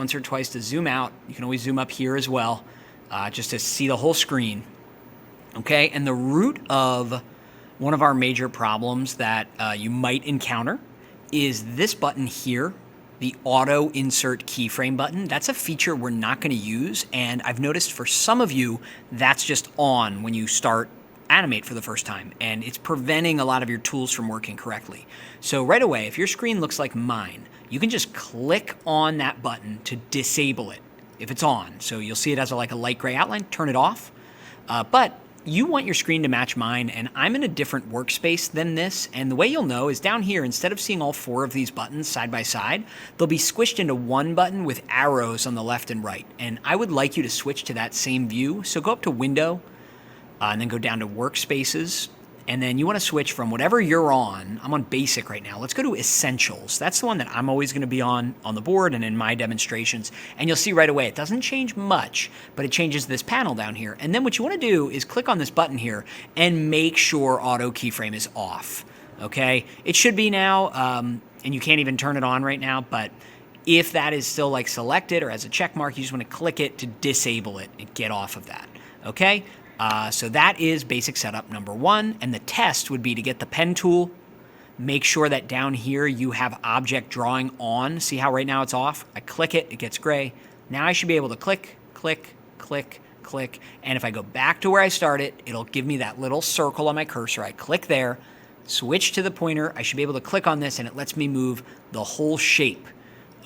once or twice to zoom out. You can always zoom up here as well, just to see the whole screen. Okay, and the root of one of our major problems that you might encounter is this button here, the auto insert keyframe button. That's a feature we're not going to use, and I've noticed for some of you that's just on when you start Animate for the first time, and it's preventing a lot of your tools from working correctly. So right away, if your screen looks like mine, you can just click on that button to disable it if it's on. So you'll see it as like a light gray outline, turn it off. But you want your screen to match mine, and I'm in a different workspace than this, and the way you'll know is down here, instead of seeing all 4 of these buttons side by side, they'll be squished into one button with arrows on the left and right. And I would like you to switch to that same view. So go up to Window, and then go down to Workspaces, and then you want to switch from whatever you're on. I'm on Basic right now. Let's go to Essentials. That's the one that I'm always going to be on the board and in my demonstrations. And you'll see right away, it doesn't change much, but it changes this panel down here. And then what you want to do is click on this button here and make sure Auto Keyframe is off. Okay? It should be now, and you can't even turn it on right now, but if that is still like selected or has a check mark, you just want to click it to disable it and get off of that. Okay? So that is basic setup number 1, and the test would be to get the pen tool, make sure that down here you have object drawing on. See how right now it's off? I click it, it gets gray. Now I should be able to click, click, click, click, and if I go back to where I started, it'll give me that little circle on my cursor. I click there, switch to the pointer, I should be able to click on this, and it lets me move the whole shape,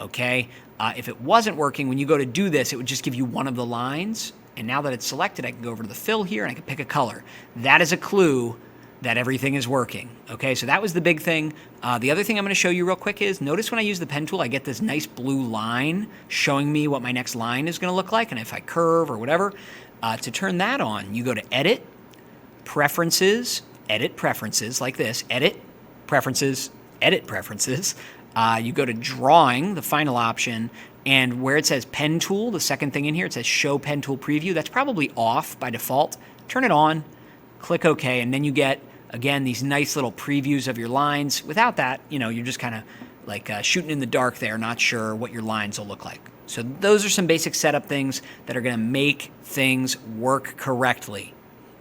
okay? If it wasn't working, when you go to do this, it would just give you one of the lines. And now that it's selected, I can go over to the fill here and I can pick a color. That is a clue that everything is working. Okay, so that was the big thing. The other thing I'm going to show you real quick is, notice when I use the pen tool, I get this nice blue line showing me what my next line is going to look like. And if I curve or whatever, to turn that on, you go to Edit, Preferences, Edit Preferences, like this, Edit, Preferences, Edit Preferences. You go to Drawing, the final option, and where it says Pen Tool, the second thing in here, it says Show Pen Tool Preview. That's probably off by default. Turn it on, click OK, and then you get, again, these nice little previews of your lines. Without that, you know, you're just kind of like shooting in the dark there, not sure what your lines will look like. So those are some basic setup things that are going to make things work correctly.